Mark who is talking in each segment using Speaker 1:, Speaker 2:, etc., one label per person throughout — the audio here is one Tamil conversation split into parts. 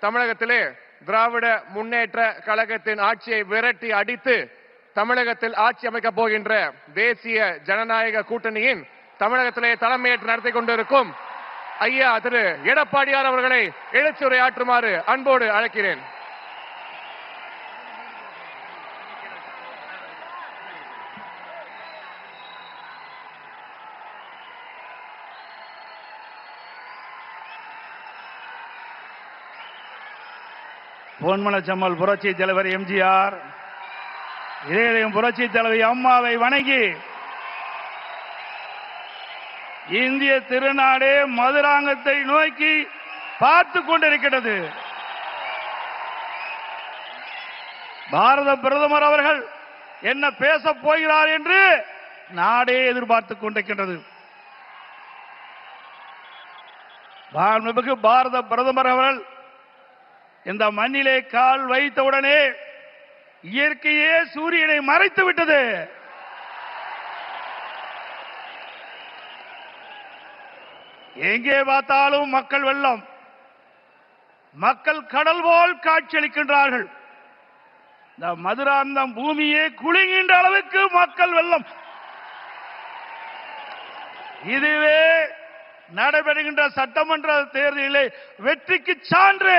Speaker 1: தமிழகத்திலே திராவிட முன்னேற்ற கழகத்தின் ஆட்சியை விரட்டி அடித்து தமிழகத்தில் ஆட்சி அமைக்கப் போகின்ற தேசிய ஜனநாயக கூட்டணியின் தமிழகத்திலே தலைமையேற்று நடத்தி கொண்டிருக்கும் ஐயா திரு எடப்பாடியார் அவர்களை எழுச்சியுரையாற்றுமாறு அன்போடு அழைக்கிறேன்.
Speaker 2: பொன்மனச்செம்மல் புரட்சி தலைவர் எம்ஜிஆர், இதயம் புரட்சி தலைவி அம்மாவை வணங்கி இந்திய திருநாடே மதுராங்கத்தை நோக்கி பார்த்து கொண்டிருக்கிறது. பாரத பிரதமர் அவர்கள் என்ன பேச போகிறார் என்று நாடே எதிர்பார்த்து கொண்டிருக்கின்றது. பாரத பிரதமர் அவர்கள் இந்த மண்ணிலே கால் வைத்தவுடனே இயற்கையே சூரியனை மறைத்து விட்டது. எங்கே பார்த்தாலும் மக்கள் வெள்ளம், மக்கள் கடல் போல் காட்சியளிக்கின்றார்கள். இந்த மதுராந்தம் பூமியே குலுங்குகின்ற அளவுக்கு மக்கள் வெள்ளம். இதுவே நடைபெறுகின்ற சட்டமன்ற தேர்தலிலே வெற்றிக்கு சான்று.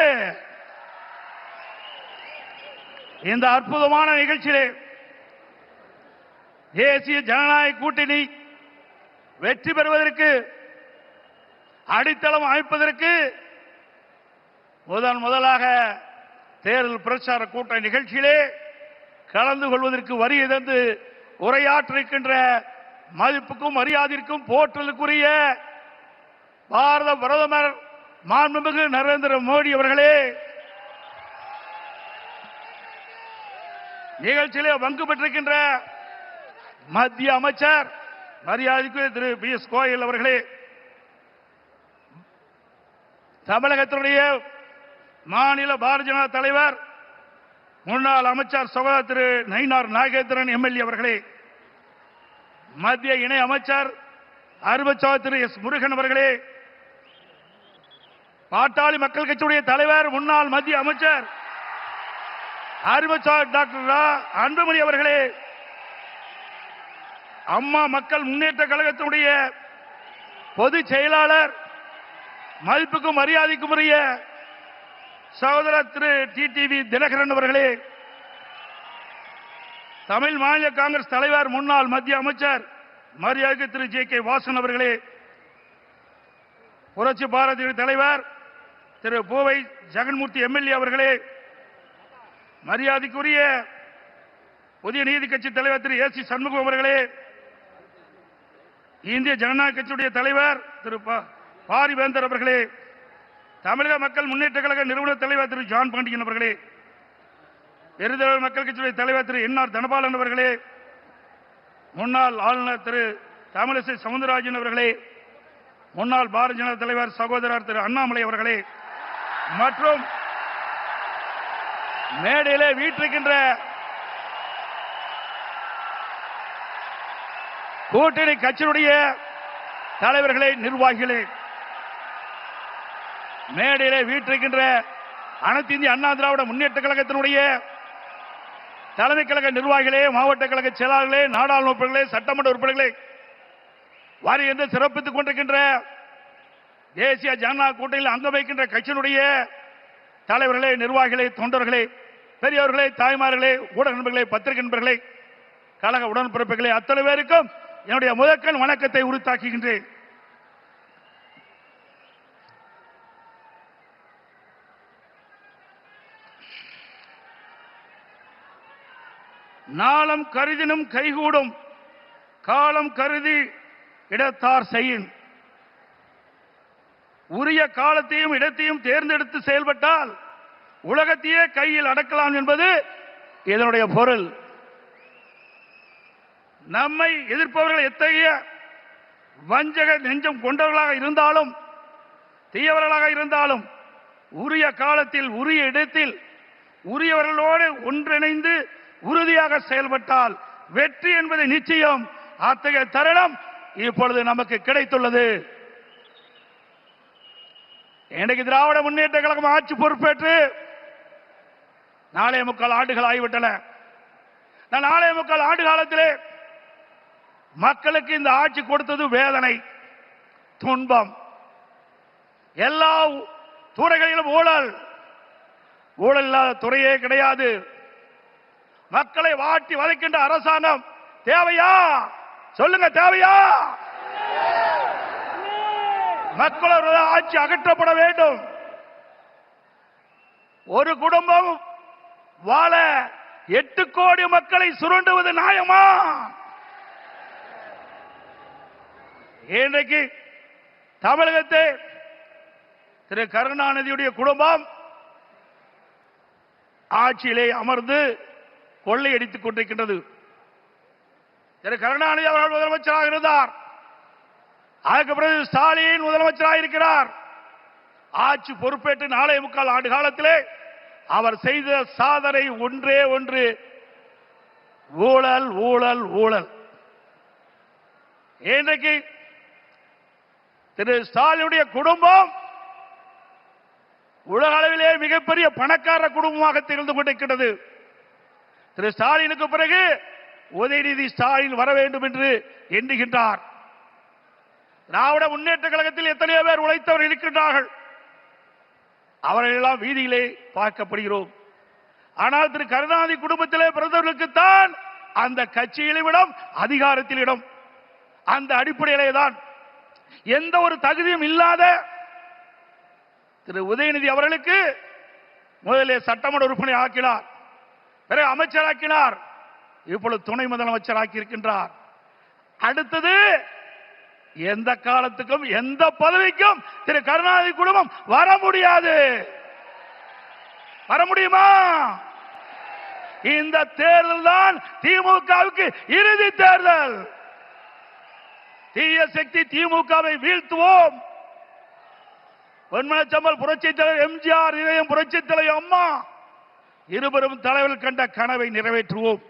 Speaker 2: இந்த அற்புதமான நிகழ்ச்சியிலே தேசிய ஜனநாயக கூட்டணி வெற்றி பெறுவதற்கு அடித்தளம் அமைப்பதற்கு முதலாக தேர்தல் பிரச்சார கூட்ட நிகழ்ச்சியிலே கலந்து கொள்வதற்கு வருகை தந்து உரையாற்றிருக்கின்ற மதிப்புக்கும் மரியாதைக்கும் போற்றலுக்குரிய பாரத பிரதமர் மாண்புமிகு நரேந்திர மோடி அவர்களே, நிகழ்ச்சியிலே பங்கு பெற்றிருக்கின்ற மத்திய அமைச்சர் மரியாதைக்குரிய திரு பியூஷ் கோயல் அவர்களே, தமிழகத்தினுடைய மாநில பாரதிய ஜனதா தலைவர் முன்னாள் அமைச்சர் சகோதரர் திரு நயினார் நாகேந்திரன் எம்எல்ஏ அவர்களே, மத்திய இணை அமைச்சர் அருமைச்சகோதரர் திரு எஸ் முருகன் அவர்களே, பாட்டாளி மக்கள் கட்சியுடைய தலைவர் முன்னாள் மத்திய அமைச்சர் அருமைச்சகோதரர் டாக்டர் அன்புமணி அவர்களே, அம்மா மக்கள் முன்னேற்ற கழகத்தினுடைய பொதுச் செயலாளர் மதிப்புக்கும் மரியாதைக்கும் உரிய சகோதரர் திரு டிடிவி தினகரன் அவர்களே, தமிழ் மாநில காங்கிரஸ் தலைவர் முன்னாள் மத்திய அமைச்சர் மரியாதைக்கு திரு ஜே கே வாசன் அவர்களே, புரட்சி பாரதிய தலைவர் திரு பூவை ஜெகன்மூர்த்தி எம்எல்ஏ அவர்களே, மரியாதைக்குரிய புதிய நீதி கட்சி தலைவர் திரு ஏசி சண்முகம் அவர்களே, இந்திய ஜனநாயக கட்சியுடைய தலைவர் திரு பாரிவேந்தர் அவர்களே, தமிழக மக்கள் முன்னேற்ற கழக நிறுவனர் தலைவர் திரு ஜான் பாண்டியன் அவர்களே, பெருந்தலைவர் மக்கள் கட்சியுடைய தலைவர் திரு என்ஆர் தனபாலன் அவர்களே, முன்னாள் ஆளுநர் திரு தமிழிசை சவுந்தரராஜன் அவர்களே, முன்னாள் பாரதிய ஜனதா தலைவர் சகோதரர் திரு அண்ணாமலை அவர்களே, மற்றும் மேடையிலே வீற்றிருக்கின்ற கூட்டணி கட்சியினுடைய தலைவர்களே, நிர்வாகிகளே, மேடையிலே வீற்றிருக்கின்ற அனைத்து இந்திய அண்ணா திராவிட முன்னேற்ற கழகத்தினுடைய தலைமை கழக நிர்வாகிகளே, மாவட்ட கழக செயலாளர்களே, நாடாளுமன்ற உறுப்பினர்களே, சட்டமன்ற உறுப்பினர்களே, வாரி சிறப்பித்துக் கொண்டிருக்கின்ற தேசிய ஜனநாயக கூட்டணியில் அங்கம் வைக்கின்ற கட்சியினுடைய தலைவர்களே, நிர்வாகிகளே, தொண்டர்களே, பெரியவர்களே, தாய்மார்களே, ஊடக நண்பர்களே, பத்திரிகை நண்பர்களே, கழக உடன்பிறப்புகளே, அத்தனை பேருக்கும் என்னுடைய முதற்கண் வணக்கத்தை உரித்தாக்குகின்றேன். நாளம் கருதினும் கைகூடும், காலம் கருதி இடத்தார் செய்யின். உரிய காலத்தையும் இடத்தையும் தேர்ந்தெடுத்து செயல்பட்டால் உலகத்தையே கையில் அடக்கலாம் என்பது இதனுடைய பொருள். நம்மை எதிர்ப்பவர்கள் எத்தகைய வஞ்சக நெஞ்சம் கொண்டவர்களாக இருந்தாலும் தீயவர்களாக இருந்தாலும் உரிய காலத்தில் உரிய இடத்தில் உரியவர்களோடு ஒன்றிணைந்து உறுதியாக செயல்பட்டால் வெற்றி என்பது நிச்சயம். அத்தகைய தருணம் இப்பொழுது நமக்கு கிடைத்துள்ளது. இன்றைக்கு திராவிட முன்னேற்ற கழகம் ஆட்சி பொறுப்பேற்று 4.25 ஆண்டுகள் ஆகிவிட்டன. 4.25 ஆண்டு காலத்திலே மக்களுக்கு இந்த ஆட்சி கொடுத்தது வேதனை, துன்பம். எல்லா துறைகளிலும் ஊழல். ஊழல் இல்லாத துறையே கிடையாது. மக்களை வாட்டி வதைக்கின்ற அரசாங்கம் தேவையா? சொல்லுங்க, தேவையா? மக்களோட ஆட்சி அகற்றப்பட வேண்டும். ஒரு குடும்பம் வாழ 8 கோடி மக்களை சுரண்டுவது நியாயமா? இன்றைக்கு தமிழகத்தை திரு கருணாநிதியுடைய குடும்பம் ஆட்சியிலே அமர்ந்து கொள்ளையடித்துக் கொண்டிருக்கின்றது. திரு கருணாநிதி அவர்கள் முதலமைச்சராக இருந்தார். அதற்கு பிறகு ஸ்டாலின் முதலமைச்சராக இருக்கிறார். ஆட்சி பொறுப்பேற்று 4.25 ஆண்டு காலத்திலே அவர் செய்த சாதனை ஒன்றே ஒன்று, ஊழல், ஊழல், ஊழல். இன்றைக்கு திரு ஸ்டாலினுடைய குடும்பம் உலக அளவிலே மிகப்பெரிய பணக்கார குடும்பமாக திகழ்ந்து கொண்டிருக்கிறது. திரு ஸ்டாலினுக்கு பிறகு உதயநிதி ஸ்டாலின் வர வேண்டும் என்று எண்ணுகின்றார். திராவிட முன்னேற்ற கழகத்தில் எத்தனையோ பேர் உழைத்தவர் இருக்கின்றார்கள். அவர்கள் எல்லாம் வீதியிலே பார்க்கப்படுகிறோம். ஆனால் திரு கருணாநிதி குடும்பத்திலே பிறந்தவர்களுக்குத்தான் அந்த கட்சியில் இடம், அதிகாரத்தில் இடம். அந்த அடிப்படையிலே தான் எந்த ஒரு தகுதியும் இல்லாத திரு உதயநிதி அவர்களுக்கு முதலிலே சட்டமன்ற உறுப்பினர் ஆக்கினார், பிறகு அமைச்சராக்கினார், இப்பொழுது துணை முதலமைச்சராக்கி இருக்கின்றார். அடுத்தது எந்த காலத்துக்கும் எந்த பதவிக்கும் திரு கருணாநிதி குடும்பம் வர முடியாது. வர முடியுமா? இந்த தேர்தல் தான் திமுகவுக்கு இறுதி தேர்தல். தீய சக்தி திமுகவை வீழ்த்துவோம். பொன்மனச்சம்பல் புரட்சி தலைவர் எம்ஜிஆர், இதயம் புரட்சி தலைவர் அம்மா இருவரும் தலைவர்கள் கண்ட கனவை நிறைவேற்றுவோம்.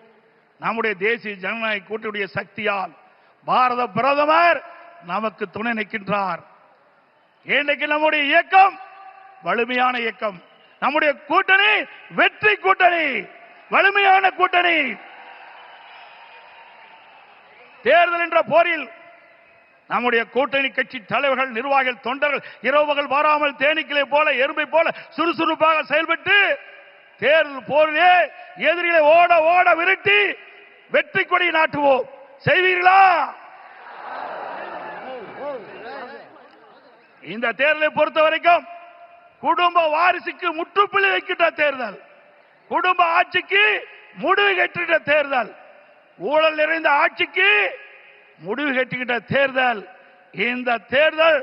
Speaker 2: நம்முடைய தேசிய ஜனநாயக கூட்டணியுடைய சக்தியால் பாரத பிரதமர் நமக்கு துணை நிற்கின்றார். இன்றைக்கு நம்முடைய இயக்கம் வலிமையான இயக்கம். நம்முடைய கூட்டணி வெற்றி கூட்டணி, வலிமையான கூட்டணி. தேர்தல் என்ற போரில் நம்முடைய கூட்டணி கட்சி தலைவர்கள், நிர்வாகிகள், தொண்டர்கள் இரவுகள் வாராமல் தேனீக்களை போல, எறும்பை போல சுறுசுறுப்பாக செயல்பட்டு தேர்தல் போரிலே எதிரிகளை ஓட ஓட விரட்டி வெற்றி கொடி நாட்டுவோம். செய்வீர்களா? இந்த தேர்தலை பொறுத்த வரைக்கும் குடும்ப வாரிசுக்கு முற்றுப்புள்ளி வைக்கின்ற தேர்தல், குடும்ப ஆட்சிக்கு முடிவு கட்டுகின்ற தேர்தல், ஊழல் நிறைந்த ஆட்சிக்கு முடிவு கட்டுகின்ற தேர்தல். இந்த தேர்தல்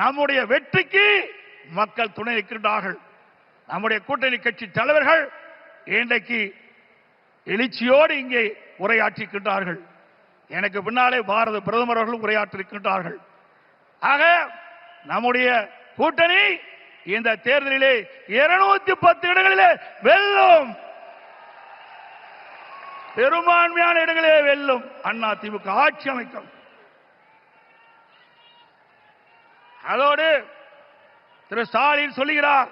Speaker 2: நம்முடைய வெற்றிக்கு மக்கள் துணை நிற்கின்றார்கள். நம்முடைய கூட்டணி கட்சி தலைவர்கள் இன்றைக்கு எழுச்சியோடு இங்கே உரையாற்றிருக்கின்றார்கள். எனக்கு பின்னாலே பாரத பிரதமர் அவர்கள் உரையாற்றிருக்கின்றார்கள். ஆக நம்முடைய கூட்டணி இந்த தேர்தலிலே 210 இடங்களிலே வெல்லும், பெரும்பான்மையான இடங்களே வெல்லும். அண்ணா திமுக ஆட்சி அமைக்கும். அதோடு திரு ஸ்டாலின் சொல்லுகிறார்,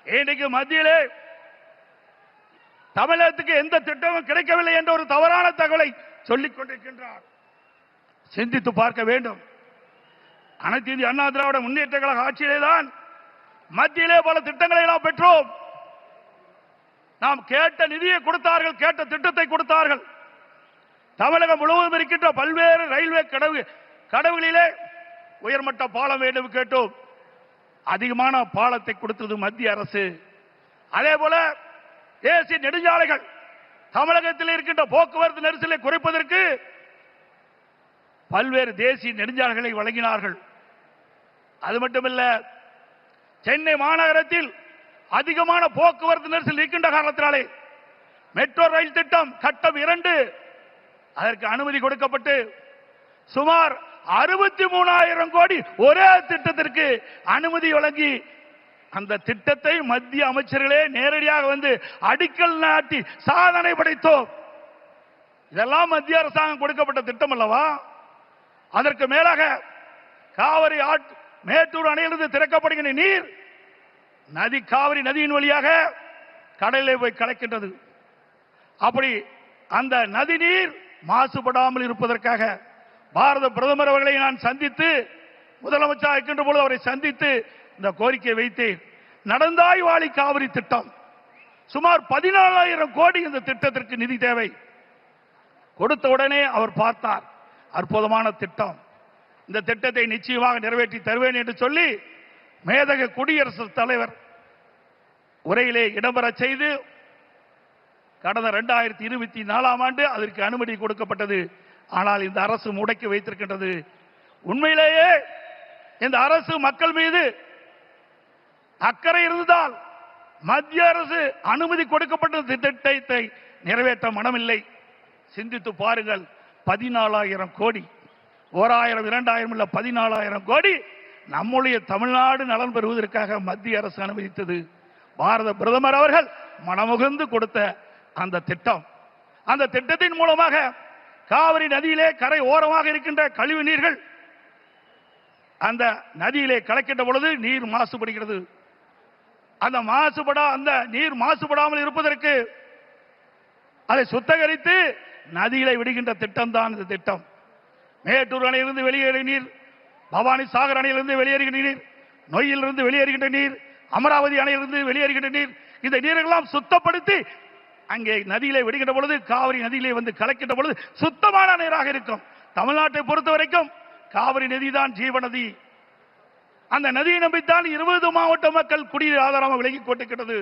Speaker 2: இன்றைக்கு மத்தியிலே தமிழகத்துக்கு எந்த திட்டமும் கிடைக்கவில்லை என்ற ஒரு தவறான தகவலை சொல்லிக் கொண்டிருக்கின்றார். சிந்தித்து பார்க்க வேண்டும். அனைத்து இந்திய அண்ணா திராவிட முன்னேற்ற கழக ஆட்சியிலே தான் மத்தியிலே பல திட்டங்களை நாம் பெற்றோம். நாம் கேட்ட நிதியை கொடுத்தார்கள், கேட்ட திட்டத்தை கொடுத்தார்கள். தமிழகம் முழுவதும் இருக்கின்ற பல்வேறு ரயில்வே கடவுகளிலே உயர்மட்ட பாலம் வேண்டும் கேட்டோம். அதிகமான பாலத்தை கொடுத்தது மத்திய அரசு. அதே போல தேசிய நெடுஞ்சாலைகள், தமிழகத்தில் இருக்கின்ற போக்குவரத்து நெரிசலை குறைப்பதற்கு பல்வேறு தேசிய நெடுஞ்சாலைகளை வழங்கினார்கள். அது மட்டுமல்ல, சென்னை மாநகரத்தில் அதிகமான போக்குவரத்து நெரிசல் இருக்கின்ற காரணத்தினாலே மெட்ரோ ரயில் திட்டம் கட்டம் 2 அதற்கு அனுமதி கொடுக்கப்பட்டு சுமார் 63,000 கோடி ஒரே திட்டத்திற்கு அனுமதி வழங்கி அந்த திட்டத்தை மத்திய அமைச்சர்களே நேரடியாக வந்து அடிக்கல் நாட்டி சாதனை படைத்தோம். இதெல்லாம் மத்திய அரசாங்கம் கொடுக்கப்பட்ட திட்டம் அல்லவா? அதற்கு மேலாக காவிரி மேட்டூர் அணையிலிருந்து திறக்கப்படுகின்ற நீர் நதி காவிரி நதியின் வழியாக கடலிலே போய் கலக்கின்றது. அப்படி அந்த நதி நீர் மாசுபடாமல் இருப்பதற்காக பாரத பிரதமர் அவர்களை நான் சந்தித்து, முதலமைச்சர் இருக்கின்ற பொழுது அவரை சந்தித்து இந்த கோரிக்கை வைத்தேன். நடந்தாய் வாழி காவிரி திட்டம் சுமார் 14,000 கோடி இந்த திட்டத்திற்கு நிதி தேவை. கொடுத்த உடனே அவர் பார்த்தார், அற்புதமான திட்டம், இந்த திட்டத்தை நிச்சயமாக நிறைவேற்றி தருவேன் என்று சொல்லி மேதக குடியரசுத் தலைவர் உரையிலே இடம்பெற செய்து கடந்த 2024ஆம் ஆண்டு அதற்கு அனுமதி கொடுக்கப்பட்டது. ஆனால் இந்த அரசு முடக்கி வைத்திருக்கின்றது. உண்மையிலேயே இந்த அரசு மக்கள் மீது அக்கறை இருந்தால் மத்திய அரசு அனுமதி கொடுக்கப்பட்ட திட்டத்தை நிறைவேற்ற மனமில்லை. சிந்தித்து பாருங்கள், 14,000 கோடி, 1000 2000 இல்ல 14,000 கோடி நம்முடைய தமிழ்நாடு நலன் பெறுவதற்காக மத்திய அரசு அனுமதித்தது. பாரத பிரதமர் அவர்கள் மனமுகந்து கொடுத்த அந்த திட்டம், அந்த திட்டத்தின் மூலமாக காவிரி நதியிலே கரை ஓரமாக இருக்கின்ற கழிவு நீர்கள் அந்த நதியிலே கலக்கின்ற பொழுது நீர் மாசுபடுகிறது. அந்த நீர் மாசுபடாமல் இருப்பதற்கு அதை சுத்தகரித்து நதியிலே விடுகின்ற திட்டம் தான் இந்த திட்டம். மேட்டூர் அணையிலிருந்து வெளியேறிய நீர், பவானி சாகர் அணையிலிருந்து வெளியேறுகின்ற நீர், நொய்யிலிருந்து வெளியேறுகின்ற நீர், அமராவதி அணையிலிருந்து வெளியேறுகின்ற நீர், இந்த நீரெல்லாம் சுத்தப்படுத்தி அங்கே நதியிலே விடுகின்ற பொழுது காவிரி நதியிலே வந்து கலக்கின்ற பொழுது சுத்தமான நீராக இருக்கும். தமிழ்நாட்டை பொறுத்த வரைக்கும் காவிரி நதி தான் ஜீவநதி. அந்த நதியை நம்பித்தான் 20 மாவட்ட மக்கள் குடிநீர் ஆதாரமாக விலகி கொண்டிருக்கிறது.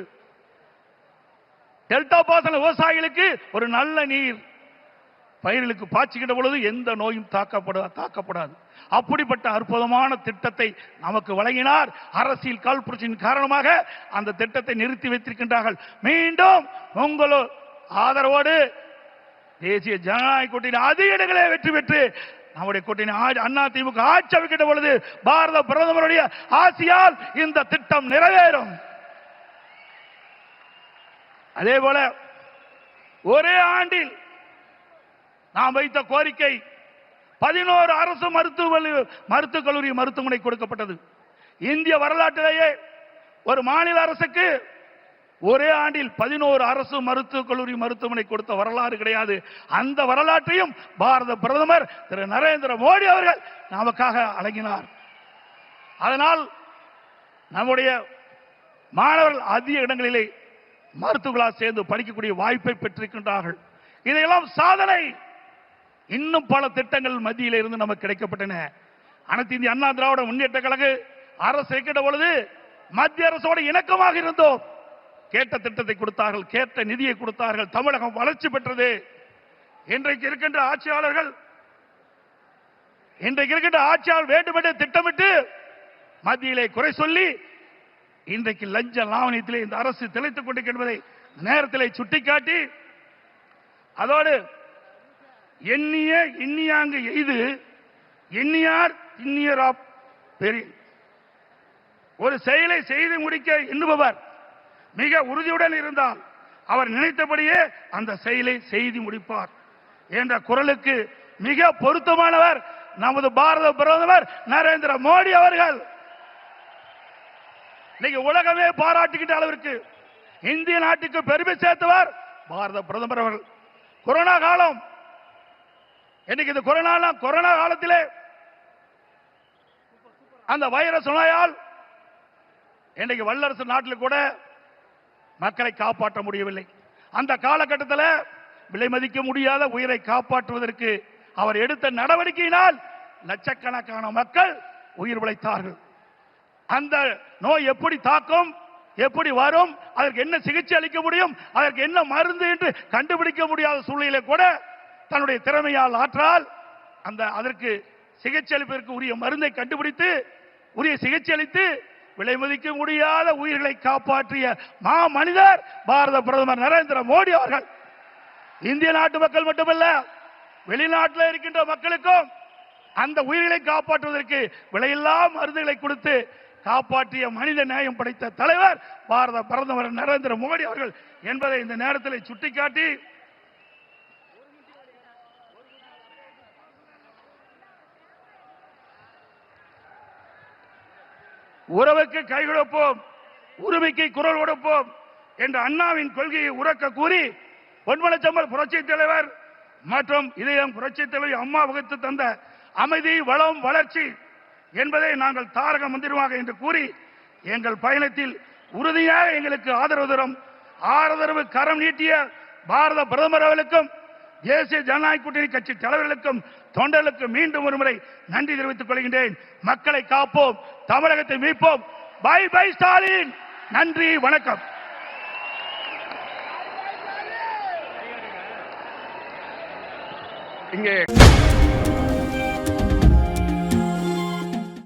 Speaker 2: டெல்டா பாசன விவசாயிகளுக்கு ஒரு நல்ல நீர் பயிர்களுக்கு பாய்ச்சுகின்ற பொழுது எந்த நோயும் தாக்கப்படாது. அப்படிப்பட்ட அற்புதமான திட்டத்தை நமக்கு வழங்கினார். அரசியல் காழ்ப்புணர்ச்சியின் காரணமாக அந்த திட்டத்தை நிறுத்தி வைத்திருக்கின்றார்கள். மீண்டும் உங்கள் ஆதரவோடு தேசிய ஜனநாயக கூட்டணி அதிக இடங்களே வெற்றி பெற்று நம்முடைய கூட்டணி அண்ணா திமுக ஆட்சி அமைக்கின்ற பொழுது பாரத பிரதமருடைய ஆசியால் இந்த திட்டம் நிறைவேறும். அதே போல ஒரே ஆண்டில் நாம் வைத்த கோரிக்கை 11 அரசு மருத்துவக் கல்லூரி மருத்துவமனை கொடுக்கப்பட்டது. இந்திய வரலாற்றிலேயே ஒரு மாநில அரசுக்கு ஒரே ஆண்டில் 11 அரசு மருத்துவக் கல்லூரி மருத்துவமனை கொடுத்த வரலாறு கிடையாது. அந்த வரலாற்றையும் பாரத பிரதமர் திரு நரேந்திர மோடி அவர்கள் நமக்காக வழங்கினார். அதனால் நம்முடைய மாணவர்கள் அதிக இடங்களிலே மருத்துவர்களாக சேர்ந்து படிக்கக்கூடிய வாய்ப்பை பெற்றிருக்கின்றார்கள். இதையெல்லாம் சாதனை. இன்னும் பல திட்டங்கள் மத்தியில் இருந்து நமக்கு கிடைக்கப்பட்டன. அனைத்து இந்திய அண்ணா திராவிட முன்னேற்ற கழக அரசு இருக்கின்ற பொழுது மத்திய அரசோடு இணக்கமாக இருந்தோம். கேட்ட திட்டத்தை கொடுத்தார்கள், கேட்ட நிதியை கொடுத்தார்கள். தமிழகம் வளர்ச்சி பெற்றது. இன்றைக்கு இருக்கின்ற ஆட்சியாளர்கள் வேண்டுமென்றே திட்டமிட்டு மத்தியிலே குறை சொல்லி இன்றைக்கு லஞ்ச லாவணியத்திலே இந்த அரசு திளைத்துக் கொண்டிருக்கின்றதை நேரத்திலே சுட்டிக்காட்டி, அதோடு எண்ணிய இன்னியாங்கு எய்து எண்ணியார் இன்னியராப் பெரிய ஒரு செயலை செய்து முடிக்க எண்ணுபவர் மிக உறுதியுடன் இருந்தால் அவர் நினைத்தபடியே அந்த செயலை செய்து முடிப்பார் என்ற குரலுக்கு மிக பொருத்தமானவர் நமது பாரத பிரதமர் நரேந்திர மோடி அவர்கள். இன்னைக்கு உலகமே பாராட்டுகின்ற அளவிற்கு இந்திய நாட்டுக்கு பெருமை சேர்த்தவர் பாரத பிரதமர் அவர்கள். கொரோனா காலம், இன்னைக்கு இந்த கொரோனா காலத்திலே அந்த வைரஸ் நோயால் இன்றைக்கு வல்லரசு நாட்டில் கூட மக்களை காப்பாற்ற முடியவில்லை. அந்த காலகட்டத்தில் விலை மதிக்க முடியாத உயிரை காப்பாற்றுவதற்கு அவர் எடுத்த நடவடிக்கையினால் லட்சக்கணக்கான மக்கள் உயிர் பிழைத்தார்கள். அந்த நோய் எப்படி தாக்கும், எப்படி வரும், அதற்கு என்ன சிகிச்சை அளிக்க முடியும், அதற்கு என்ன மருந்து என்று கண்டுபிடிக்க முடியாத சூழ்நிலை கூட தன்னுடைய திறமையால் ஆற்றால் அதற்கு சிகிச்சை அளிப்பதற்கு உரிய மருந்தை கண்டுபிடித்து உரிய சிகிச்சை அளித்து விலை மதிக்க முடியாத உயிர்களை காப்பாற்றிய மா மனிதர் பாரத பிரதமர் நரேந்திர மோடி அவர்கள். இந்திய நாட்டு மக்கள் மட்டுமல்ல, வெளிநாட்டில் இருக்கின்ற மக்களுக்கும் அந்த உயிர்களை காப்பாற்றுவதற்கு விலையில்லா மருந்துகளை கொடுத்து காப்பாற்றிய மனித நேயம் படைத்த தலைவர் பாரத பிரதமர் நரேந்திர மோடி அவர்கள் என்பதை இந்த நேரத்தில் சுட்டிக்காட்டி, உறவுக்கு கை கொடுப்போம், உரிமைக்கு குரல் கொடுப்போம் என்ற அண்ணாவின் கொள்கையை உறக்க கூறி பொன்மனச்செம்மல் புரட்சி தலைவர் மற்றும் இதயம் புரட்சி தலைவர் அம்மா வகுத்து தந்த அமைதி, வளம், வளர்ச்சி என்பதை நாங்கள் தாரக மந்திரமாக என்று கூறி எங்கள் பயணத்தில் உறுதியாக எங்களுக்கு ஆதரவு கரம் நீட்டிய பாரத பிரதமர் அவர்களுக்கும் தேசிய ஜனநாயக கூட்டணி கட்சி தலைவர்களுக்கும் தொண்டர்களுக்கும் மீண்டும் ஒருமுறை நன்றி தெரிவித்துக் கொள்கின்றேன். மக்களை காப்போம், தமிழகத்தை மீட்போம். By by Stalin. நன்றி, வணக்கம்.
Speaker 1: இங்கே